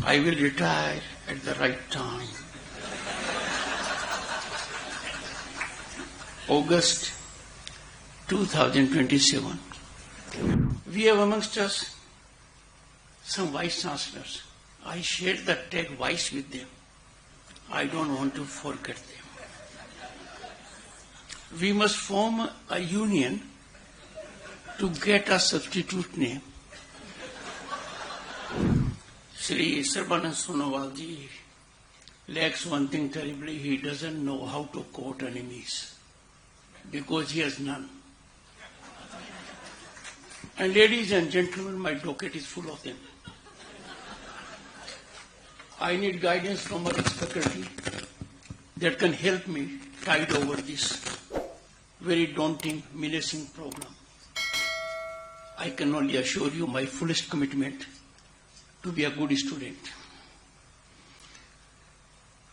I will retire at the right time. August 2027. We have amongst us some vice chancellors. I shared the tag vice with them. I don't want to forget them. We must form a union to get a substitute name. Sri Sarbanand Sonowal ji lacks one thing terribly. He doesn't know how to court enemies because he has none. And ladies and gentlemen, my docket is full of them. I need guidance from others faculty that can help me tide over this very daunting, menacing program. I can only assure you my fullest commitment to be a good student.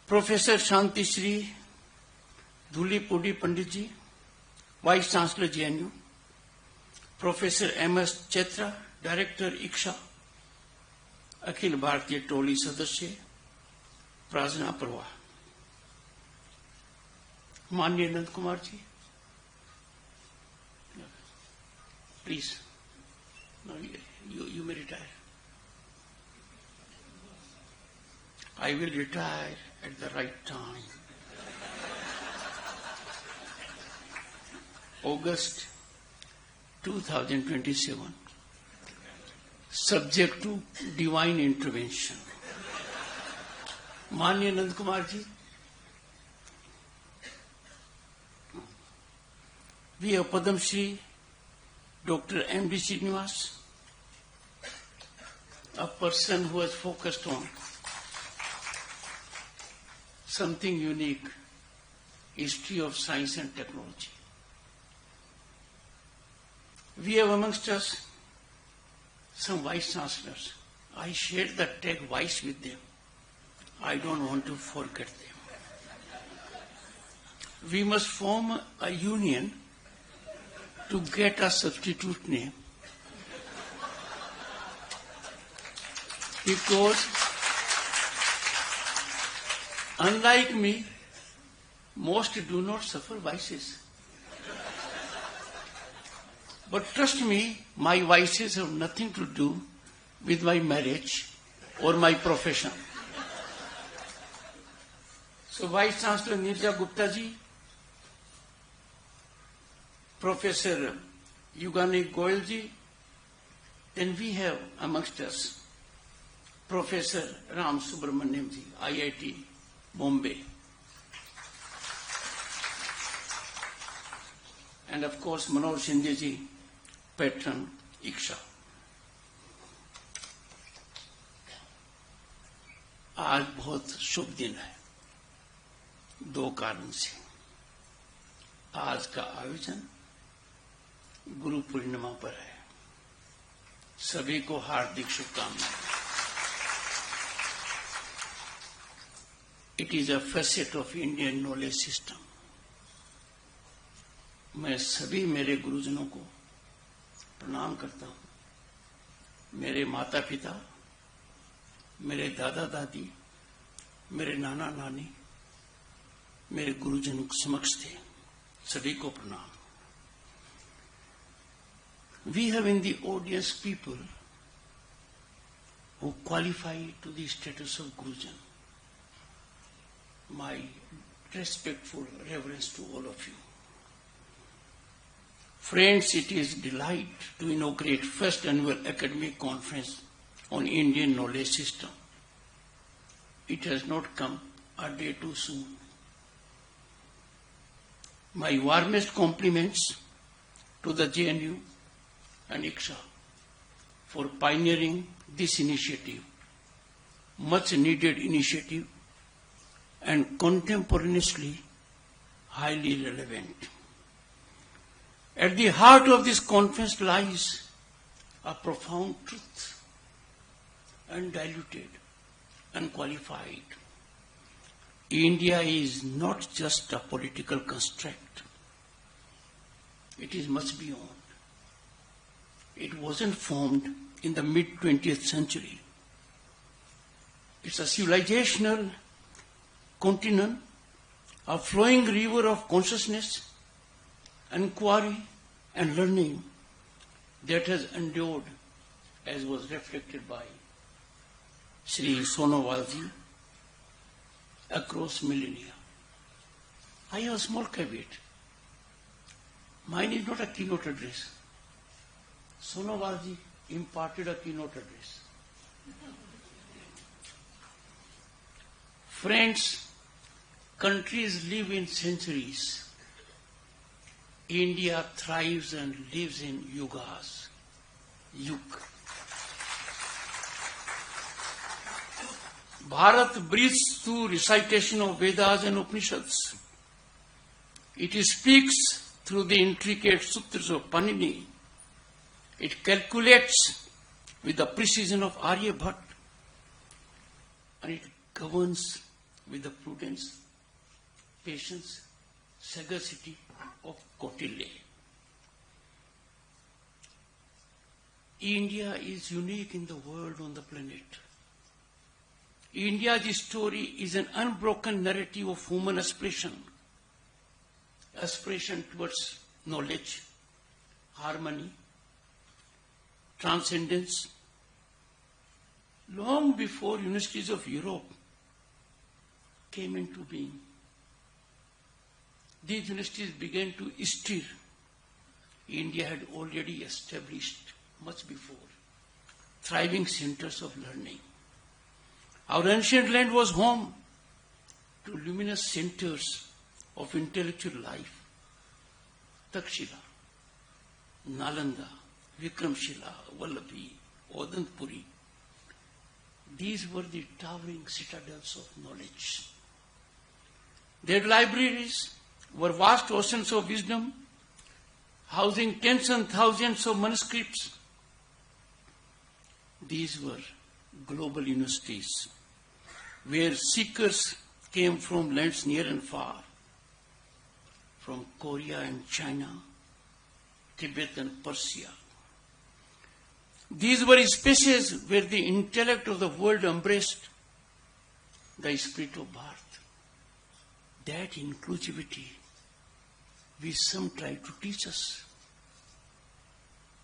Professor Shanti Shri Dhuli Pudi Pandit ji, Vice Chancellor JNU, Professor M.S. Chetra, Director ICSA, Akhil Bharatiya टोली सदस्य प्रार्थना प्रवाह, माननीय Nand Kumar ji, please you may retire. I will retire at the right time. August 2027. Subject to divine intervention. माननीय Nand Kumar ji, we have Padam Shri Dr. M.D. Srinivas, a person who has focused on something unique, history of science and technology. We have amongst us some vice chancellors. I shared the tag vice with them. I don't want to forget them. We must form a union to get a substitute name. Because unlike me, most do not suffer vices. But trust me, my vices have nothing to do with my marriage or my profession. So Vice Chancellor Nirja Gupta ji, Professor Yugani Goyal ji, then we have amongst us Professor Ram Subramaniam ji, IIT Bombay. And of course Manoj Shinde ji, patron ICSA. आज बहुत शुभ दिन है, दो कारण से। आज का आयोजन गुरु पूर्णिमा पर है। सभी को हार्दिक शुभकामनाएं। It is a facet of Indian knowledge system. मैं सभी मेरे गुरुजनों को प्रणाम करता हूं। मेरे माता पिता, मेरे दादा दादी, मेरे नाना नानी, मेरे गुरुजनों के समक्ष थे, सभी को प्रणाम। We have in the audience people who qualify to the status of Gurujan. My respectful reverence to all of you. Friends, it is a delight to inaugurate first annual academic conference on Indian knowledge system. It has not come a day too soon. My warmest compliments to the JNU and ICSA for pioneering this initiative, much needed initiative and contemporaneously highly relevant. At the heart of this conference lies a profound truth, undiluted, unqualified. India is not just a political construct. It is much beyond. It wasn't formed in the mid-20th century. It's a civilizational continent, a flowing river of consciousness, inquiry, and learning that has endured, as was reflected by Sri Sonowalji, across millennia. I have a small caveat. Mine is not a keynote address. Sonowalji imparted a keynote address. Friends, countries live in centuries. India thrives and lives in yugas. Yug. Bharat breathes through recitation of Vedas and Upanishads. It speaks through the intricate sutras of Panini. It calculates with the precision of Aryabhat, and it governs with the prudence, patience, sagacity of Kautilya. India is unique in the world, on the planet. India's story is an unbroken narrative of human aspiration towards knowledge, harmony, transcendence. Long before universities of Europe came into being, these universities began to stir. India had already established, much before, thriving centers of learning. Our ancient land was home to luminous centers of intellectual life. Takshila, Nalanda, Vikramshila, Vallabhi, Odantpuri. These were the towering citadels of knowledge. Their libraries were vast oceans of wisdom, housing tens and thousands of manuscripts. These were global universities, where seekers came from lands near and far, from Korea and China, Tibet and Persia. These were spaces where the intellect of the world embraced the spirit of Bharat. That inclusivity which some try to teach us,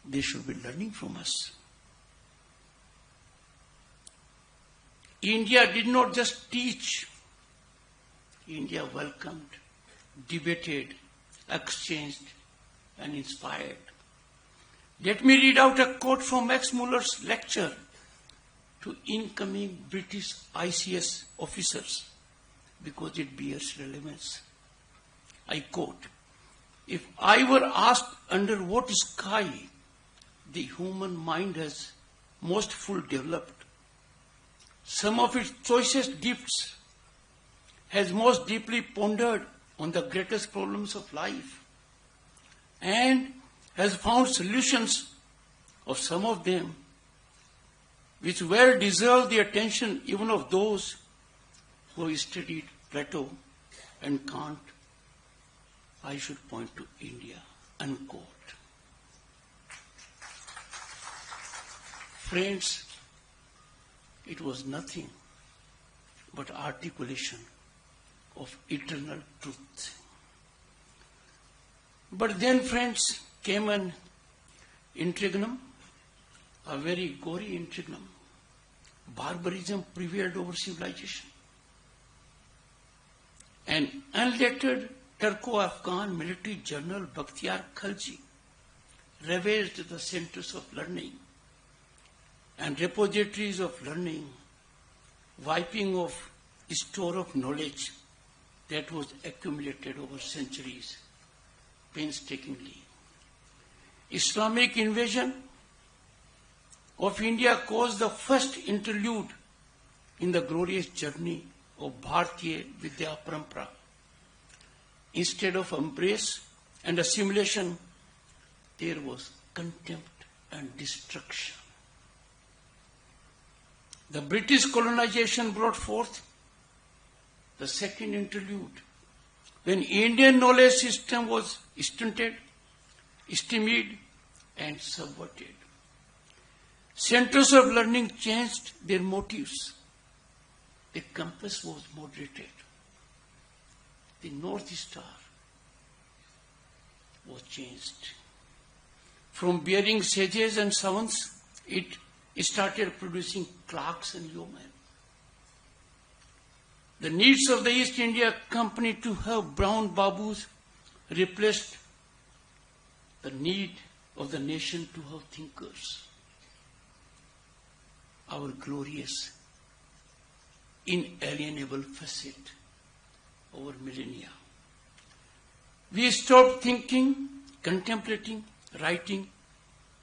they should be learning from us. India did not just teach. India welcomed, debated, exchanged, and inspired. Let me read out a quote from Max Muller's lecture to incoming British ICS officers, because it bears relevance. I quote, "If I were asked under what sky the human mind has most full developed, some of its choicest gifts has most deeply pondered on the greatest problems of life, and has found solutions of some of them which well deserve the attention even of those who have studied Plato and Kant, I should point to India," unquote. Friends, it was nothing but articulation of eternal truth. But then, friends, came an interregnum, a very gory interregnum. Barbarism prevailed over civilization. An unlettered Turco-Afghan military general, Bakhtiar Khalji, ravaged the centers of learning and repositories of learning, wiping off a store of knowledge that was accumulated over centuries painstakingly. Islamic invasion of India caused the first interlude in the glorious journey of Bharatiya Vidya Parampara. Instead of embrace and assimilation, there was contempt and destruction. The British colonization brought forth the second interlude, when Indian knowledge system was stunted, stymied, and subverted. Centers of learning changed their motives. the compass was moderated. The North Star was changed. From bearing sages and savants, it started producing clerks and yeomen. The needs of the East India Company to have brown babus replaced the need of the nation to have thinkers. Our glorious, inalienable facet over millennia. We stopped thinking, contemplating, writing,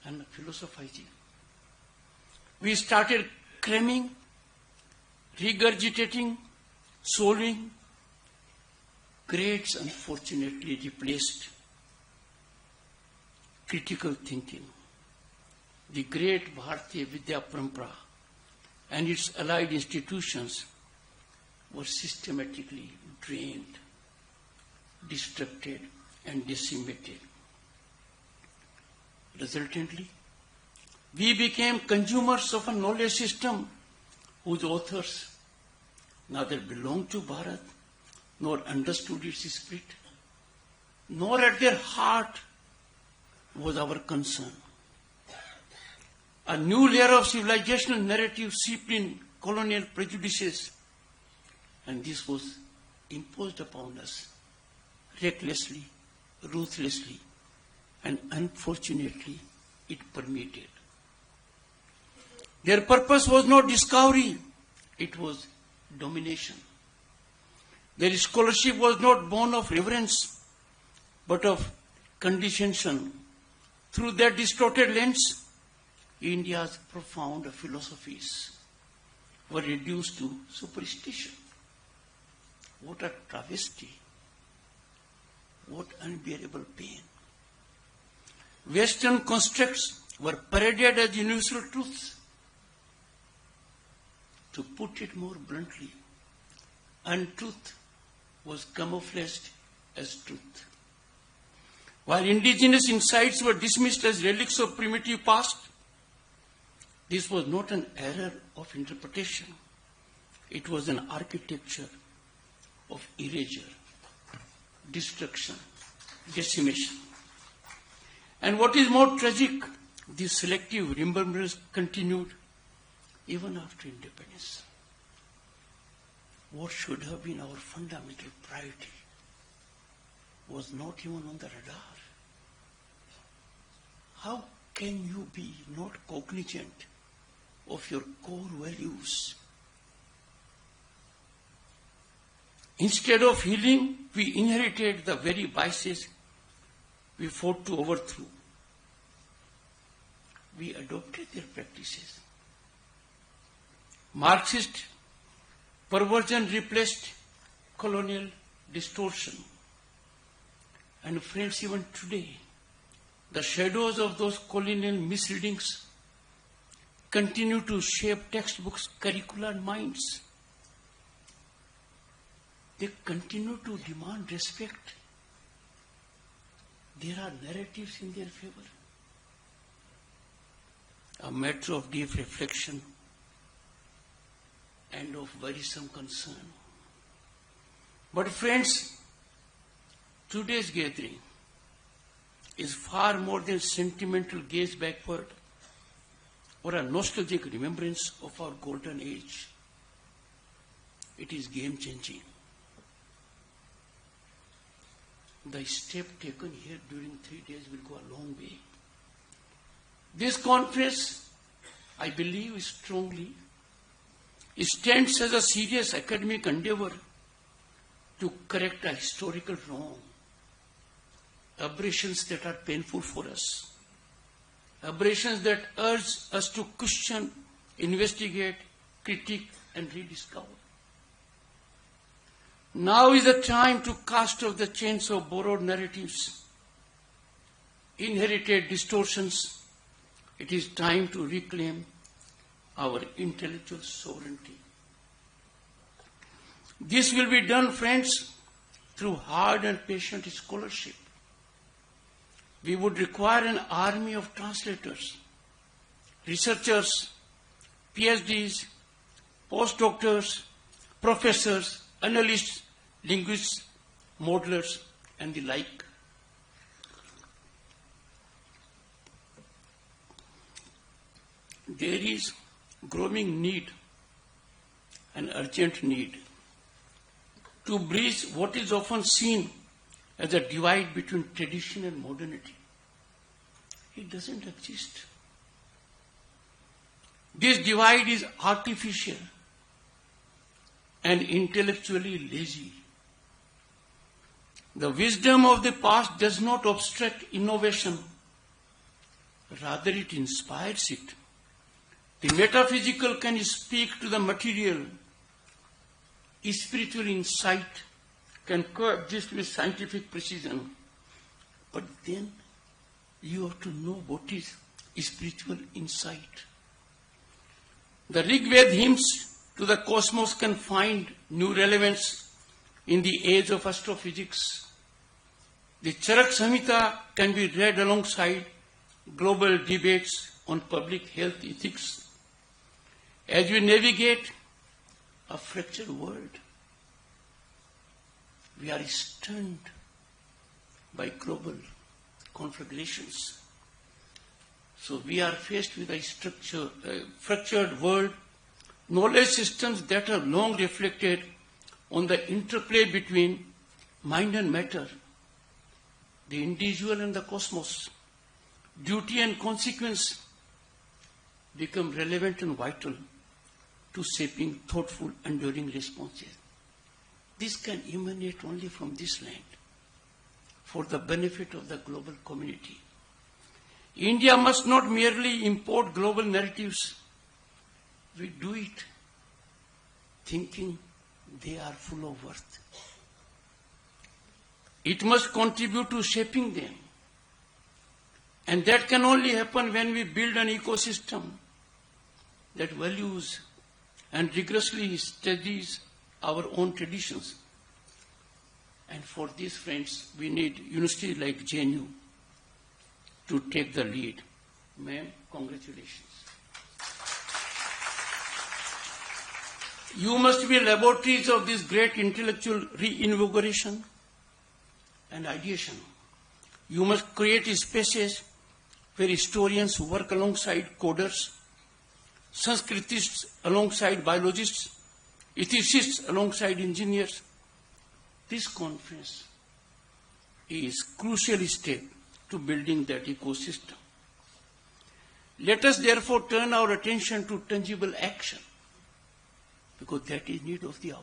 and philosophizing. We started cramming, regurgitating, solving. Grades unfortunately replaced critical thinking. The great Bharatiya Vidya Parampara and its allied institutions were systematically drained, destructed, and decimated. Resultantly, we became consumers of a knowledge system whose authors neither belonged to Bharat nor understood its spirit, nor at their heart was our concern. A new layer of civilizational narrative seeped in colonial prejudices, and this was imposed upon us recklessly, ruthlessly, and unfortunately it permeated. Their purpose was not discovery, it was domination. Their scholarship was not born of reverence, but of condescension. Through their distorted lens, India's profound philosophies were reduced to superstition. What a travesty! What unbearable pain! Western constructs were paraded as universal truths. To put it more bluntly, untruth was camouflaged as truth. While indigenous insights were dismissed as relics of primitive past, this was not an error of interpretation. It was an architecture of erasure, destruction, decimation. And what is more tragic, this selective remembrance continued even after independence. What should have been our fundamental priority was not even on the radar. How can you be not cognizant of your core values? Instead of healing, we inherited the very vices we fought to overthrow. We adopted their practices. Marxist perversion replaced colonial distortion. And friends, even today, the shadows of those colonial misreadings continue to shape textbooks, curricula, and minds. They continue to demand respect. There are narratives in their favor. A matter of deep reflection and of worrisome concern. But friends, today's gathering is far more than sentimental gaze backward or a nostalgic remembrance of our golden age. It is game-changing. The step taken here during 3 days will go a long way. This conference, I believe strongly, stands as a serious academic endeavor to correct a historical wrong, aberrations that are painful for us, aberrations that urge us to question, investigate, critique, and rediscover. Now is the time to cast off the chains of borrowed narratives, inherited distortions. It is time to reclaim our intellectual sovereignty. This will be done, friends, through hard and patient scholarship. We would require an army of translators, researchers, PhDs, postdoctors, professors, analysts, linguists, modelers, and the like. There is growing need, an urgent need, to bridge what is often seen as a divide between tradition and modernity. It doesn't exist. This divide is artificial and intellectually lazy. The wisdom of the past does not obstruct innovation, rather it inspires it. The metaphysical can speak to the material. Spiritual insight can coexist with scientific precision. But then you have to know what is spiritual insight. The Rig Veda hymns to the cosmos can find new relevance in the age of astrophysics. The Charak Samhita can be read alongside global debates on public health ethics. As we navigate a fractured world, we are stunned by global conflagrations. So we are faced with a fractured world, knowledge systems that have long reflected on the interplay between mind and matter, the individual and the cosmos. Duty and consequence become relevant and vital to shaping thoughtful, enduring responses. This can emanate only from this land for the benefit of the global community. India must not merely import global narratives. We do it thinking they are full of worth. It must contribute to shaping them. And that can only happen when we build an ecosystem that values and rigorously studies our own traditions. And for this, friends, we need universities like JNU to take the lead. Ma'am, congratulations. You must be laboratories of this great intellectual reinvigoration and ideation. You must create spaces where historians work alongside coders, Sanskritists alongside biologists, ethicists alongside engineers. This conference is a crucial step to building that ecosystem. Let us therefore turn our attention to tangible action, because that is need of the hour.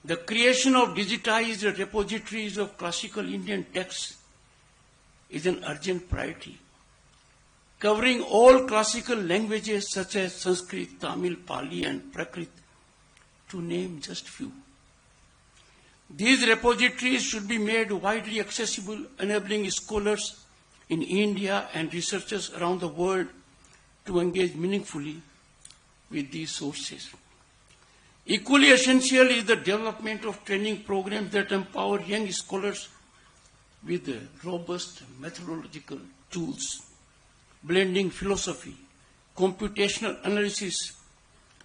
The creation of digitized repositories of classical Indian texts is an urgent priority, covering all classical languages such as Sanskrit, Tamil, Pali, and Prakrit, to name just few. These repositories should be made widely accessible, enabling scholars in India and researchers around the world to engage meaningfully with these sources. Equally essential is the development of training programs that empower young scholars with robust methodological tools, blending philosophy, computational analysis,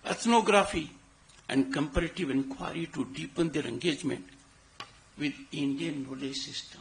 ethnography, and comparative inquiry to deepen their engagement with Indian knowledge system.